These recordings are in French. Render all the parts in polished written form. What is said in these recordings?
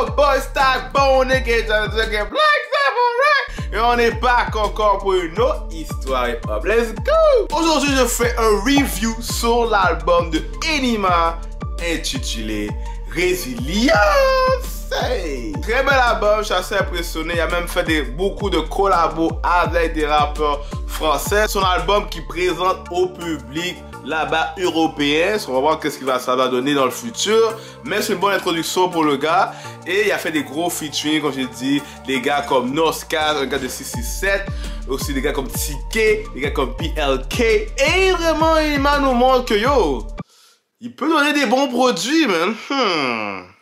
your boy Stack Bone, nigga, Black Sabbath, et on est back encore pour une autre histoire hip-hop. Let's go! Aujourd'hui, je fais un review sur l'album de Enima intitulé Résilience. Hey. Très bel album, je suis assez impressionné. Il a même fait beaucoup de collabos avec des rappeurs français. C'est un album qui présente au public là-bas européen. On va voir qu'est-ce que ça va donner dans le futur. Mais c'est une bonne introduction pour le gars. Et il a fait des gros featuring, comme j'ai dit. Des gars comme Noscaz, un gars de 667. Aussi des gars comme TK, des gars comme PLK. Et vraiment, Enima nous montre que yo, il peut donner des bons produits, man.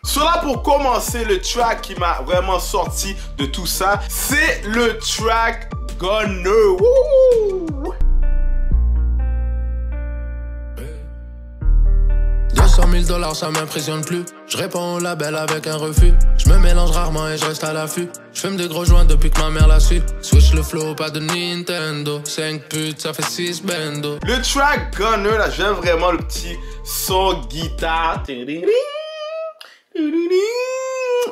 Cela pour commencer, le track qui m'a vraiment sorti de tout ça, c'est le track Gunner. Woo! 200 000 $, ça m'impressionne plus. Je réponds au label avec un refus. Je me mélange rarement et je reste à l'affût. Je fume des gros joints depuis que ma mère l'a su. Switch le flow, pas de Nintendo. 5 putes, ça fait 6 bendo. Le track Gunner, là, j'aime vraiment le petit son guitare.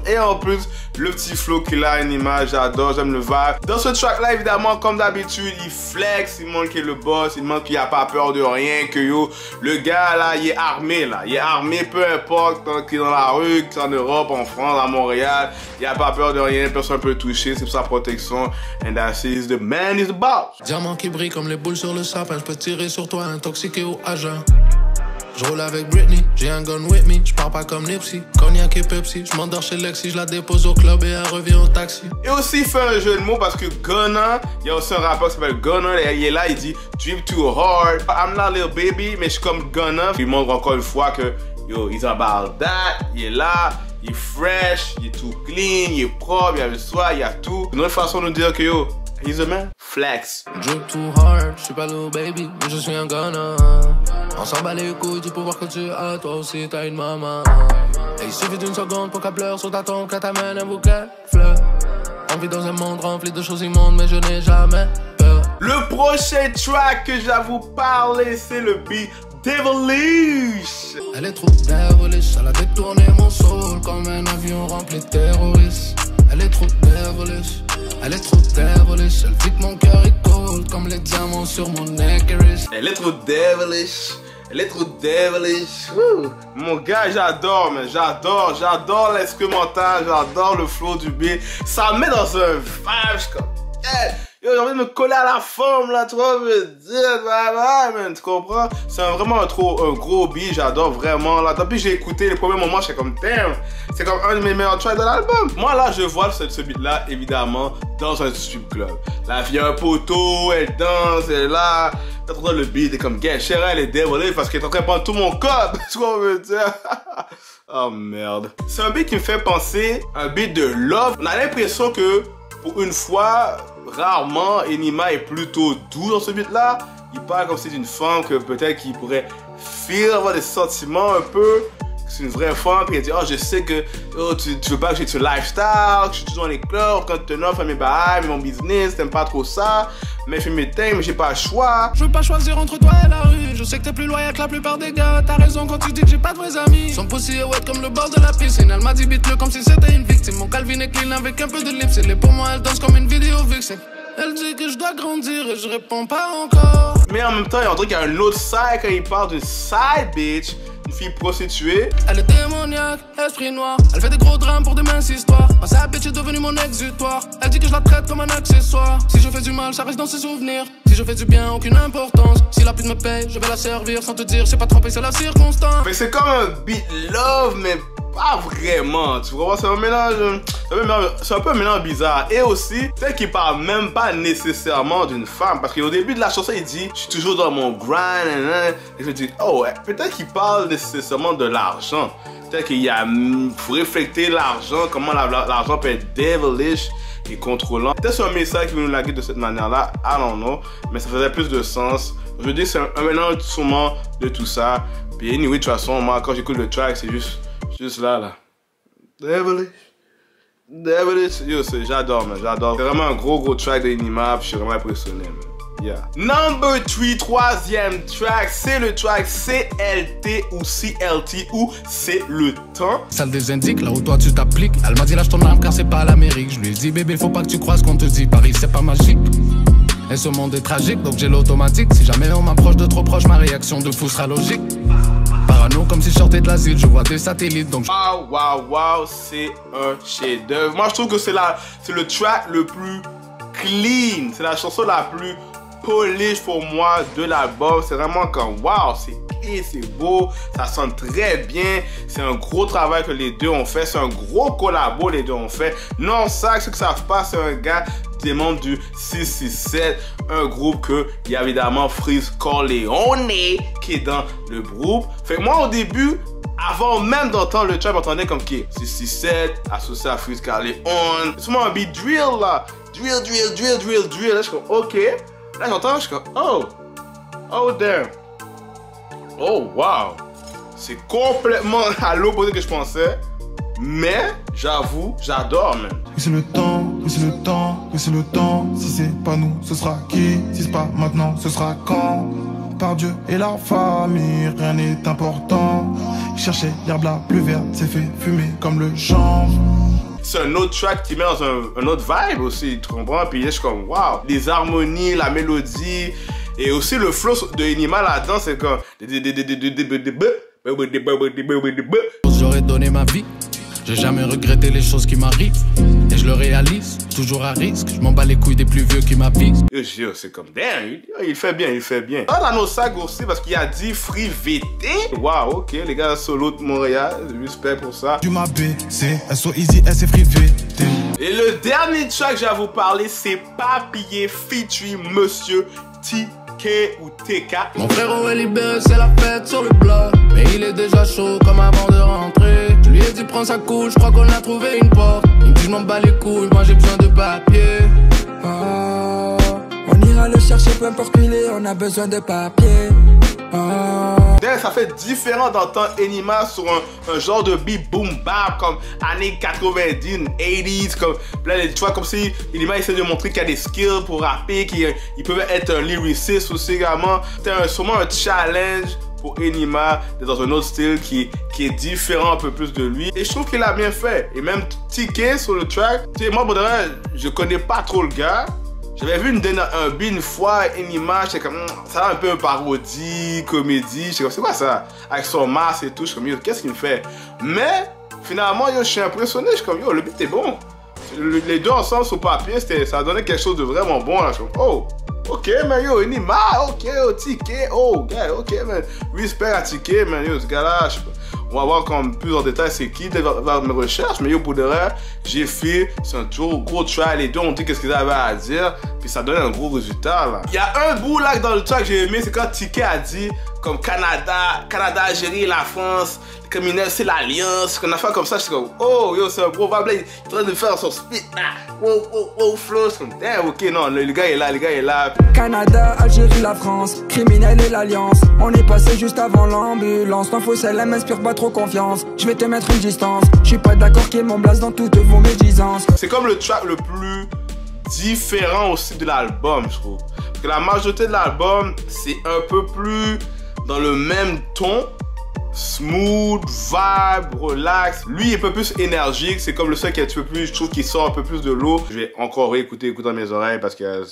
Et en plus, le petit flow qu'il a, Enima, j'adore, j'aime le vibe. Dans ce track-là, évidemment, comme d'habitude, il flex, il montre qu'il est le boss, il montre qu'il n'a pas peur de rien, que yo, le gars là, il est armé là. Il est armé, peu importe, qu'il est dans la rue, qu'il est en Europe, en France, à Montréal, il n'a pas peur de rien, personne ne peut le toucher, c'est pour sa protection. And that's it, the man is the boss. Diamant qui brille comme les boules sur le sapin, je peux tirer sur toi, intoxiqué ou agent. Je roule avec Britney, j'ai un gun with me, je pars pas comme Nipsey, Cognac et Pepsi, je m'endors chez Lexi, je la dépose au club et elle revient au taxi. Et aussi il fait un jeu de mots parce que Gunna, il y a aussi un rappeur qui s'appelle Gunna, et il est là, il dit Drip too hard, I'm not a little baby, mais je suis comme Gunna. Il montre encore une fois que yo, he's about that, il est là, il est fresh, il est tout clean, il est propre, il y a le soin, il y a tout. Une autre façon de dire que yo, he's a man, flex. Drip too hard, je suis pas little baby, mais je suis un Gunna. On s'en bat les couilles du pouvoir que tu as, toi aussi t'as une maman. Et il suffit d'une seconde pour qu'elle pleure sur ta tombe, qu'elle t'amène un bouquet de fleurs. On vit dans un monde rempli de choses immondes, mais je n'ai jamais peur. Le prochain track que je vais vous parler, c'est le beat Devilish. Elle est trop devilish, elle a détourné mon soul comme un avion rempli de terroristes. Elle est trop devilish, elle est trop devilish, elle fait que mon cœur est cold comme les diamants sur mon necklace. Elle est trop devilish. Elle est trop devilish. Woo. Mon gars, j'adore, mais j'adore l'instrumental, j'adore le flow du beat. Ça me met dans un vibe, je suis comme, hey, j'ai envie de me coller à la forme là, tu vois, me dire, man, tu comprends? C'est vraiment un gros beat, j'adore vraiment là. Depuis que j'ai écouté les premiers moments, j'étais comme, damn, c'est comme un de mes meilleurs tracks de l'album. Moi là, je vois ce beat là, évidemment, dans un strip club. Là, il y a un poteau, elle danse, elle est là. T'as trop le beat, t'es comme, gars, chérie, elle est dévolée parce qu'elle est en train de prendre tout mon code. Tu vois, on veut dire. Oh merde. C'est un beat qui me fait penser à un beat de Love. On a l'impression que, pour une fois, rarement, Enima est plutôt doux dans ce beat-là. Il parle comme si c'est une femme que peut-être qu'il pourrait avoir des sentiments un peu. C'est une vraie femme, puis elle dit, oh, je sais que oh, tu veux pas que j'ai ce lifestyle, que je suis toujours dans les clubs, quand tu te fais mes bails, mais mon business, t'aimes pas trop ça, mais fais mes thèmes, mais j'ai pas le choix. Je veux pas choisir entre toi et la rue, je sais que t'es plus loyal que la plupart des gars, t'as raison quand tu dis que j'ai pas de vrais amis. Son pussy est wet comme le bord de la piscine, elle m'a dit bite-le comme si c'était une victime, mon Calvin est clean avec un peu de lips, et pour moi elle danse comme une vidéo vixen. Elle dit que je dois grandir et je réponds pas encore. Mais en même temps, on dirait qu'il y a un autre side quand il parle d'une side bitch, une fille prostituée. Elle est démoniaque, esprit noir. Elle fait des gros drames pour des minces histoires. Ma sa bitch est devenue mon exutoire. Elle dit que je la traite comme un accessoire. Si je fais du mal, ça reste dans ses souvenirs. Si je fais du bien, aucune importance. Si la pute me paye, je vais la servir sans te dire. C'est pas trompé, c'est la circonstance. Mais c'est comme un beat love, mais pas vraiment, tu vois, c'est un mélange, c'est un peu un mélange bizarre. Et aussi, peut-être qu'il parle même pas nécessairement d'une femme, parce qu'au début de la chanson, il dit, je suis toujours dans mon grind, et je me dis, oh ouais, peut-être qu'il parle nécessairement de l'argent. Peut-être qu'il y a, faut refléter l'argent, comment l'argent peut être devilish et contrôlant. Peut-être c'est un message qui veut nous laguer de cette manière-là, I don't know, mais ça faisait plus de sens. Je dis que c'est un mélange sûrement de tout ça. Puis anyway, de toute façon, moi, quand j'écoute le track, c'est juste là. Devilish. Yo, j'adore, man, j'adore. C'est vraiment un gros track d'Enima, puis je suis vraiment impressionné, man. Yeah. Number 3, troisième track, c'est le track CLT ou CLT ou c'est le temps. Salle des indiques, là où toi tu t'appliques. Elle m'a dit lâche ton arme car c'est pas l'Amérique. Je lui ai dit bébé faut pas que tu crois ce qu'on te dit. Paris c'est pas magique. Et ce monde est tragique donc j'ai l'automatique. Si jamais on m'approche de trop proche, ma réaction de fou sera logique. Parano comme si je sortais de l'asile, je vois des satellites donc. Wow, c'est un chef-d'œuvre. Moi je trouve que c'est le track le plus clean. C'est la chanson la plus polish pour moi de l'album. C'est vraiment comme wow, c'est clean, c'est beau, ça sonne très bien. C'est un gros travail que les deux ont fait. C'est un gros collabo les deux ont fait. Non, ça, ceux qui savent pas, c'est un gars des membres du 667, un groupe que il y a évidemment Freeze Corleone qui est dans le groupe. Fait que moi au début, avant même d'entendre le track, j'entendais comme qui 667 associé à Freeze Corleone. C'est souvent un beat drill là, drill. Là je suis comme ok. Là j'entends, je suis comme oh damn, oh wow, c'est complètement à l'opposé que je pensais. Mais j'avoue, j'adore même. Oui c'est le temps, oui c'est le temps, oui c'est le temps. Si c'est pas nous, ce sera qui? Si c'est pas maintenant, ce sera quand? Par Dieu et la famille, rien n'est important. Chercher l'herbe la plus verte, c'est fait fumer comme le champ. C'est un autre track qui met dans un autre vibe aussi, tu comprends? Puis je suis comme wow, les harmonies, la mélodie et aussi le flow de Enima là-dedans, c'est comme j'aurais donné ma vie. J'ai jamais regretté les choses qui m'arrivent. Et je le réalise, toujours à risque. Je m'en bats les couilles des plus vieux qui m'avisent. C'est comme, damn, il fait bien. Dans nos sacs aussi, parce qu'il a dit Free VT. Wow, ok, les gars solo de Montréal, respect pour ça. Tu m'as baissé, SO Easy, S et Free VT. Et le dernier track que j'ai à vous parler, c'est Papillé featuring Monsieur TK ou TK. Mon frérot est libéré, c'est la fête sur le bloc. Mais il est déjà chaud comme avant de rentrer. Je lui ai dit prends sa couche, je crois qu'on a trouvé une porte. Il me dit je m'en bats les couilles, moi j'ai besoin de papier. Oh, on ira le chercher peu importe où il est, on a besoin de papier. Ça fait différent d'entendre Enima sur un genre de beat boom bap comme années 90, 80s, comme là, tu vois, comme si Enima essaie de montrer qu'il y a des skills pour rapper, qu'il peut être un lyriciste aussi également. C'était sûrement un challenge pour Enima d'être dans un autre style qui est différent un peu plus de lui. Et je trouve qu'il a bien fait. Et même TK sur le track, tu sais, moi, bon, je connais pas trop le gars. J'avais vu un beat une fois, Enima, j'étais comme, ça a un peu un parodie, comédie, j'étais comme, c'est quoi ça? Avec son masque et tout, je suis comme, yo, qu'est-ce qu'il me fait? Mais, finalement, yo, je suis impressionné, je suis comme, yo, le beat est bon. Les deux ensemble sur papier, ça donnait quelque chose de vraiment bon, là, je suis comme, oh, ok, man, yo, Enima, ok, oh, TK, oh, gars, ok, man, respect à TK, man, yo, ce gars-là, je sais pas. On va voir comme plus en détail c'est qui vers mes recherches, mais yo pour de vrai, j'ai fait, c'est un gros track, les deux ont dit qu'est-ce qu'ils avaient à dire, puis ça donne un gros résultat là. Il y a un bout là dans le track que j'ai aimé, c'est quand TK a dit comme Canada, Algérie, la France, les criminels c'est l'alliance, qu'on a fait comme ça, je suis comme oh yo c'est un gros vibe là, il est en train de faire son spit là, wow flow, c'est comme damn ok non, le gars est là. Canada, Algérie, la France, criminel et l'alliance. On est passé juste avant l'ambulance. L'info celle-là m'inspire pas trop confiance. Je vais te mettre une distance. Je suis pas d'accord qu'il y ait mon blast dans toutes vos médisances. C'est comme le track le plus différent aussi de l'album, je trouve. Parce que la majorité de l'album, c'est un peu plus dans le même ton. Smooth, vibe, relax. Lui, il est un peu plus énergique. C'est comme le seul qui est un petit peu plus, je trouve qu'il sort un peu plus de l'eau. Je vais encore réécouter dans mes oreilles parce que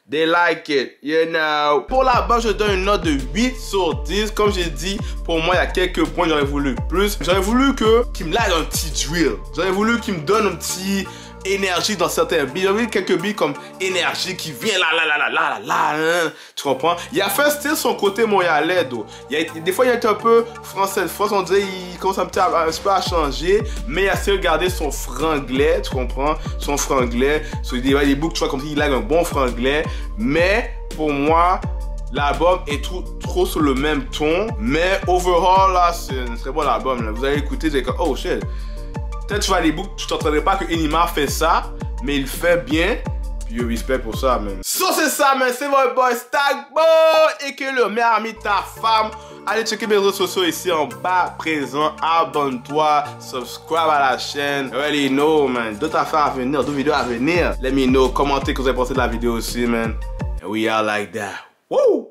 they like it, you know. Pour l'album, je donne une note de 8 sur 10. Comme j'ai dit, pour moi, il y a quelques points j'aurais voulu plus. J'aurais voulu qu'il me lâche un petit drill. J'aurais voulu qu'il me donne un petit énergie dans certains beats. J'aurais voulu quelques beats comme énergie qui vient là. Tu comprends? Il a fait style son côté montréalais, des fois, il est un peu français de France. On dirait qu'il commence un petit peu à changer. Mais il a essayé de garder son franglais, tu comprends? Son franglais. Il y a des bouts, tu vois, comme s'il a un bon franglais. Mais pour moi, l'album est trop sur le même ton. Mais overall, là, c'est un très bon album. Là. Vous allez écouter, vous allez dire, oh shit. Peut-être tu vas les boucles, tu t'entendrais pas que Enima fait ça, mais il fait bien. Puis yo, respect pour ça, man. C'est ça, man. C'est votre boy Stagbo et que le meilleur ami de ta femme. Allez checker mes réseaux sociaux ici en bas présent. Abonne-toi, subscribe à la chaîne. Already know, man. D'autres affaires à venir, d'autres vidéos à venir. Let me know. Commentez ce que vous avez pensé de la vidéo aussi, man. And we are like that. Woo!